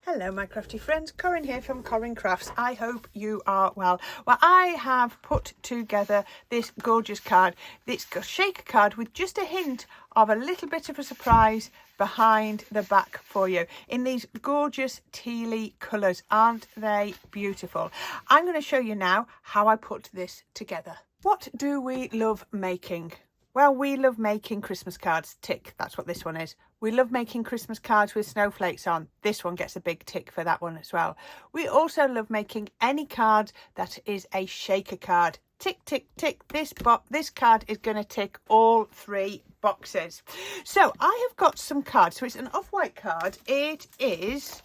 Hello my crafty friends, Corrine here from Corrine Crafts. I hope you are well. Well, I have put together this gorgeous card. It's a shaker card with just a hint of a little bit of a surprise behind the back for you in these gorgeous tealy colours. Aren't they beautiful? I'm going to show you now how I put this together. What do we love making? Well, we love making Christmas cards. Tick, that's what this one is. We love making Christmas cards with snowflakes on. This one gets a big tick for that one as well. We also love making any card that is a shaker card. Tick, tick, tick. This card is going to tick all three boxes. So I have got some cards. So it's an off-white card. It is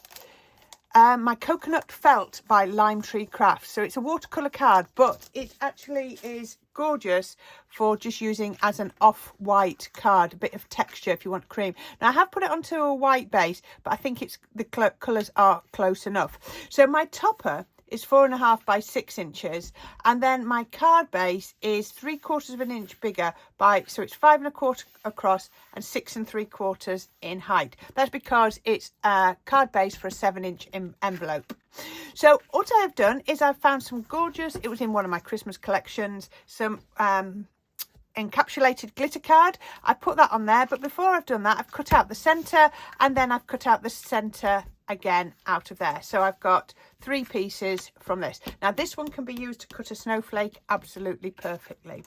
my Coconut Felt by Lime Tree Crafts. So it's a watercolour card, but it actually is gorgeous for just using as an off-white card, a bit of texture if you want cream. Now I have put it onto a white base, but I think it's the colours are close enough. So my topper is 4.5 by 6 inches, and then my card base is 3/4 of an inch bigger so it's 5.25 across and 6 3/4 in height. That's because it's a card base for a 7-inch envelope. So what I've done is I've found some gorgeous, it was in one of my Christmas collections, some encapsulated glitter card. I put that on there, but before I've done that, I've cut out the centre, and then I've cut out the centre again out of there. So I've got 3 pieces from this. Now this one can be used to cut a snowflake absolutely perfectly.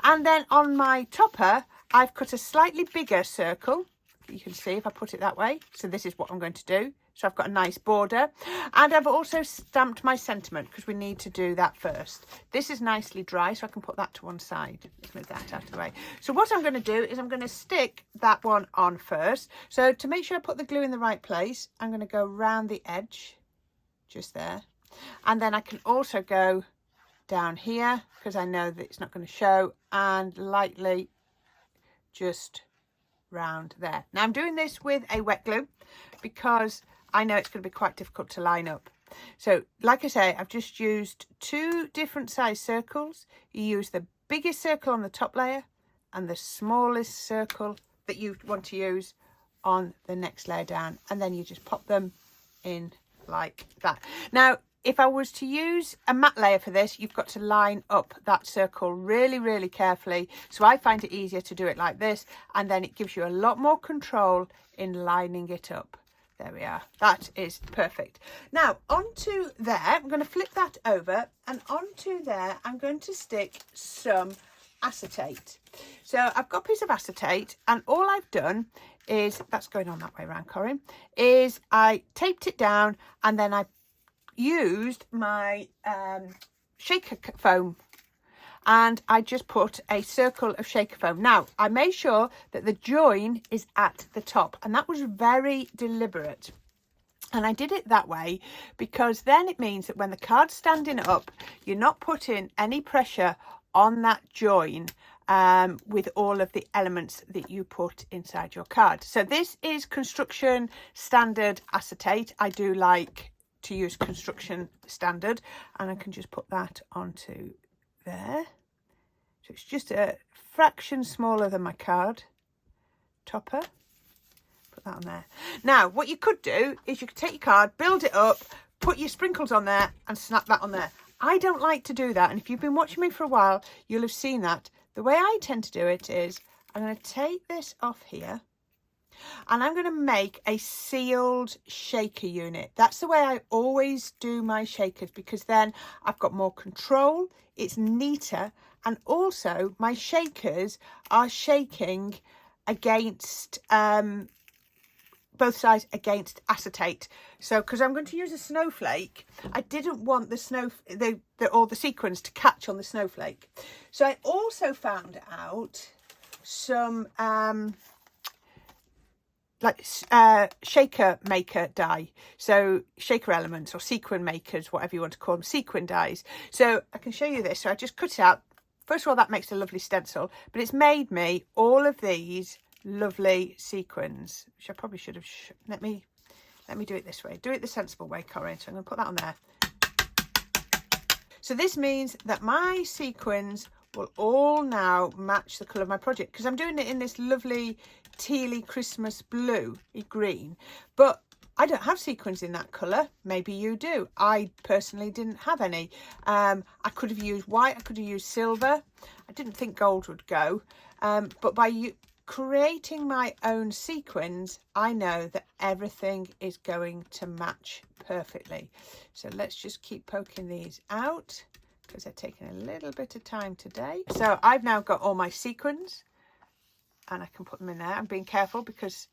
And then on my topper, I've cut a slightly bigger circle. You can see if I put it that way. So this is what I'm going to do. So I've got a nice border, and I've also stamped my sentiment because we need to do that first. This is nicely dry, so I can put that to one side. Let's move that out of the way. So what I'm going to do is I'm going to stick that one on first. So to make sure I put the glue in the right place, I'm going to go round the edge, just there. And then I can also go down here because I know that it's not going to show, and lightly just round there. Now I'm doing this with a wet glue because I know it's going to be quite difficult to line up. So like I say, I've just used 2 different size circles. You use the biggest circle on the top layer and the smallest circle that you want to use on the next layer down, and then you just pop them in like that. Now if I was to use a matte layer for this, you've got to line up that circle really, really carefully. So I find it easier to do it like this, and then it gives you a lot more control in lining it up. There we are. That is perfect. Now onto there, I'm going to flip that over, and onto there I'm going to stick some acetate. So I've got a piece of acetate, and all I've done is, that's going on that way around, Corrine, is I taped it down, and then I used my shaker foam, and I just put a circle of shaker foam. Now I made sure that the join is at the top, and that was very deliberate, and I did it that way because then it means that when the card's standing up, you're not putting any pressure on that join with all of the elements that you put inside your card. So this is construction standard acetate. I do like to use construction standard, and I can just put that onto there. So it's just a fraction smaller than my card topper. Put that on there. Now what you could do is you could take your card, build it up, put your sprinkles on there, and snap that on there. I don't like to do that, and if you've been watching me for a while, you'll have seen that. The way I tend to do it is I'm going to take this off here, and I'm going to make a sealed shaker unit. That's the way I always do my shakers, because then I've got more control, it's neater, and also my shakers are shaking against both sides against acetate. So because I'm going to use a snowflake, I didn't want all the sequins to catch on the snowflake. So I also found out some shaker maker die, so shaker elements or sequin makers, whatever you want to call them, sequin dies. So I can show you this. So I just cut it out. First of all, that makes a lovely stencil, but it's made me all of these lovely sequins, which I probably should have let me do it this way, do it the sensible way, Corrine. So I'm going to put that on there. So this means that my sequins will all now match the colour of my project, because I'm doing it in this lovely tealy Christmas blue green, but I don't have sequins in that colour. Maybe you do. I personally didn't have any. I could have used white. I could have used silver. I didn't think gold would go. But by creating my own sequins, I know that everything is going to match perfectly. So let's just keep poking these out because they're taking a little bit of time today. So I've now got all my sequins and I can put them in there. I'm being careful because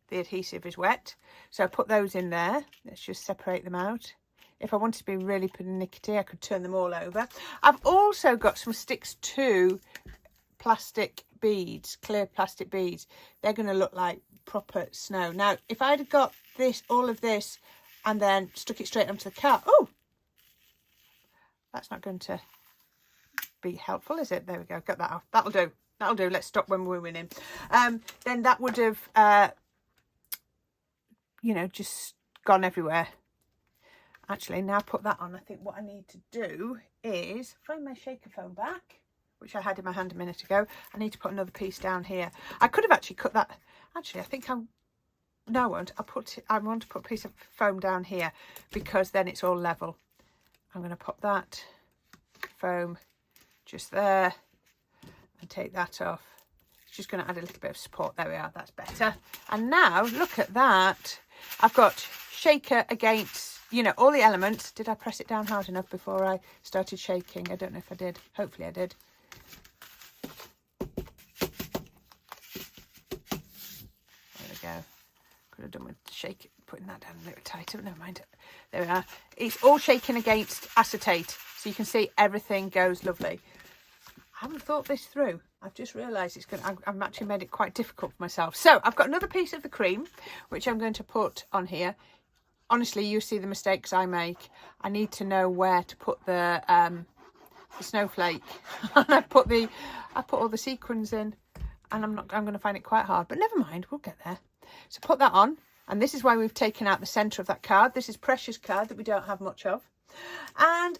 the adhesive is wet, so I put those in there. Let's just separate them out. If I wanted to be really pernickety, I could turn them all over. I've also got some sticks to plastic beads, clear plastic beads. They're going to look like proper snow. Now, if I'd have got this, all of this, and then stuck it straight onto the card, oh, that's not going to be helpful, is it? There we go. Got that off. That'll do. That'll do. Let's stop when we're winning. Then that would have you know, just gone everywhere. Actually, now put that on, I think what I need to do is find my shaker foam back, which I had in my hand a minute ago. I need to put another piece down here. I could have actually cut that. Actually, I think no, I won't. I want to put a piece of foam down here because then it's all level. I'm going to pop that foam just there and take that off. It's just going to add a little bit of support. There we are. That's better. And now look at that. I've got shaker against, you know, all the elements. Did I press it down hard enough before I started shaking? I don't know if I did. Hopefully I did. There we go. Could have done with putting that down a little tighter, but never mind. There we are. It's all shaking against acetate, so you can see everything goes lovely. I haven't thought this through. I've just realised I've actually made it quite difficult for myself. So I've got another piece of the cream, which I'm going to put on here. Honestly, you see the mistakes I make. I need to know where to put the snowflake. And I put all the sequins in, and I'm going to find it quite hard, but never mind, we'll get there. So put that on, and this is why we've taken out the centre of that card. This is precious card that we don't have much of. And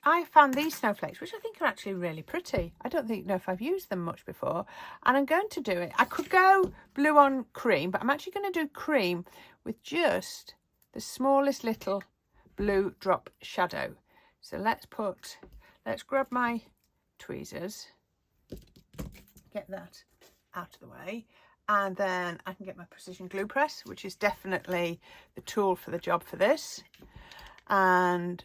I found these snowflakes, which I think are actually really pretty. I don't know if I've used them much before, and I'm going to do it. I could go blue on cream, but I'm actually going to do cream with just the smallest little blue drop shadow. So let's grab my tweezers, get that out of the way, and then I can get my precision glue press, which is definitely the tool for the job for this. And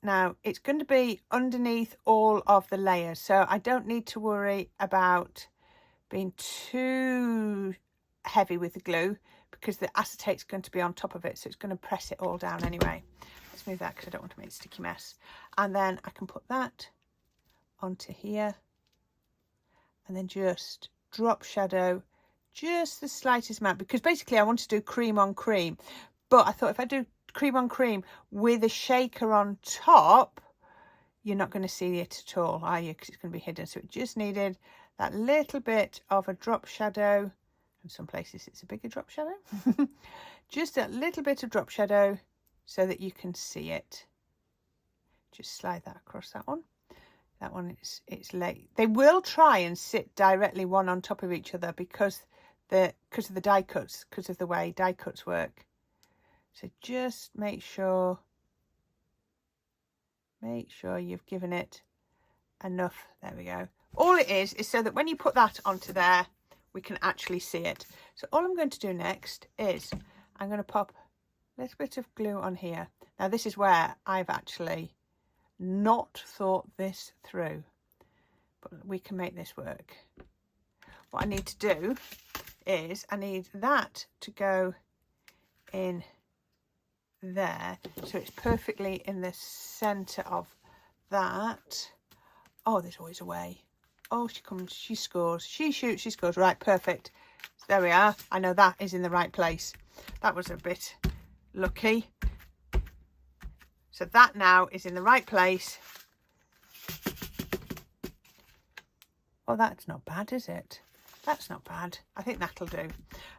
now it's going to be underneath all of the layers, so I don't need to worry about being too heavy with the glue because the acetate's going to be on top of it, so it's going to press it all down anyway. Let's move that because I don't want to make a sticky mess. And then I can put that onto here and then just drop shadow just the slightest amount, because basically I want to do cream on cream, but I thought if I do cream on cream with a shaker on top, you're not going to see it at all, are you? Because it's going to be hidden. So it just needed that little bit of a drop shadow. In some places it's a bigger drop shadow. Just a little bit of drop shadow so that you can see it. Just slide that across that one. That one, it's late. They will try and sit directly one on top of each other because of the die cuts, because of the way die cuts work. So just make sure you've given it enough. There we go. All it is so that when you put that onto there, we can actually see it. So all I'm going to do next is I'm going to pop a little bit of glue on here. Now this is where I've actually not thought this through, but we can make this work. What I need to do is I need that to go in there so it's perfectly in the center of that. Oh, there's always a way. Oh, she comes, she scores, she shoots, she scores. Right, perfect. So there we are. I know that is in the right place. That was a bit lucky. So that now is in the right place. Oh, that's not bad, is it? That's not bad. I think that'll do.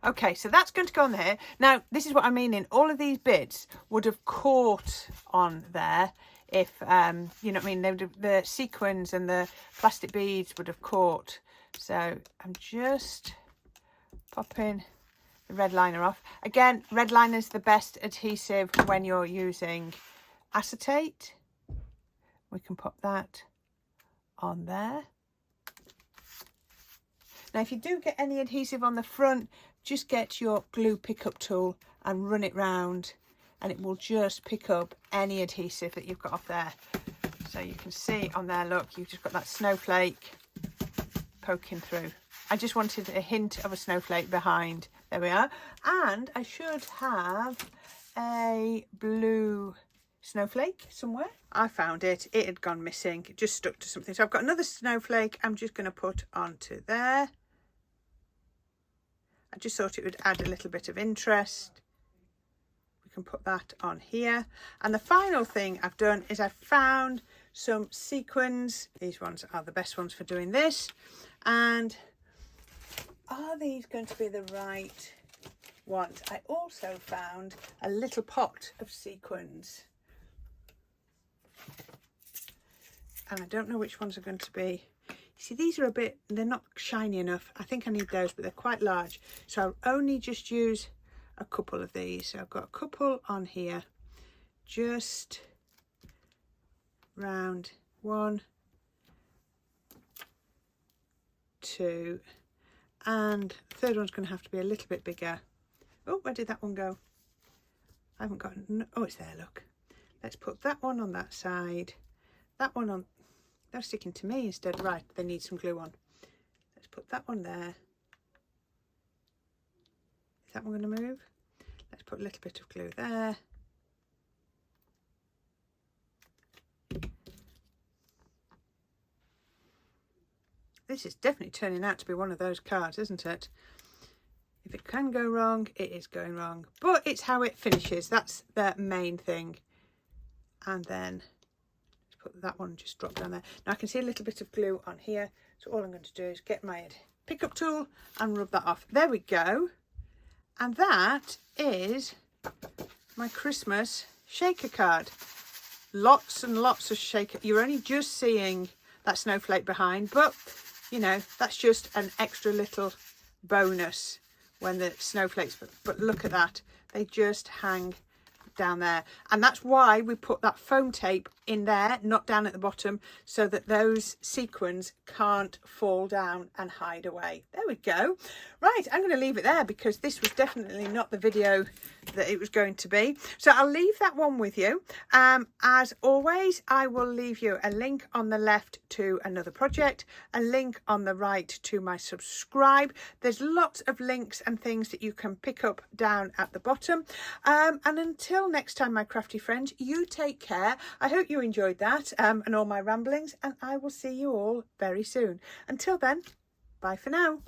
Okay, so that's going to go on there. Now, this is what I mean. All of these bits would have caught on there if, you know what I mean, the sequins and the plastic beads would have caught. So I'm just popping the red liner off. Again, red liner is the best adhesive when you're using acetate. We can put that on there. Now, if you do get any adhesive on the front, just get your glue pickup tool and run it round, and it will just pick up any adhesive that you've got off there. So you can see on there, look, you've just got that snowflake poking through. I just wanted a hint of a snowflake behind. There we are. And I should have a blue snowflake somewhere. I found it. It had gone missing. It just stuck to something. So I've got another snowflake I'm just going to put onto there. I just thought it would add a little bit of interest. We can put that on here. And the final thing I've done is I've found some sequins. These ones are the best ones for doing this. And are these going to be the right ones? I also found a little pot of sequins. And I don't know which ones are going to be. You see, these are a bit, they're not shiny enough. I think I need those, but they're quite large. So I'll only just use a couple of these. So I've got a couple on here, just round 1, 2, and the third one's going to have to be a little bit bigger. Oh, where did that one go? I haven't got, oh, it's there, look. Let's put that one on that side, that one on, they're sticking to me instead. Right, they need some glue on. Let's put that one there. Is that one going to move? Let's put a little bit of glue there. This is definitely turning out to be one of those cards, isn't it? If it can go wrong, it is going wrong. But it's how it finishes. That's the main thing. And then put that one, just drop down there. Now I can see a little bit of glue on here, so all I'm going to do is get my pickup tool and rub that off. There we go. And that is my Christmas shaker card. Lots and lots of shaker. You're only just seeing that snowflake behind, but you know, that's just an extra little bonus when the snowflakes, but look at that, they just hang down there. And that's why we put that foam tape in there, not down at the bottom, so that those sequins can't fall down and hide away. There we go. Right, I'm going to leave it there because this was definitely not the video that it was going to be. So I'll leave that one with you. As always, I will leave you a link on the left to another project, a link on the right to my subscribe. There's lots of links and things that you can pick up down at the bottom. And until next time, my crafty friends, you take care. I hope you enjoyed that and all my ramblings, and I will see you all very soon. Until then, bye for now.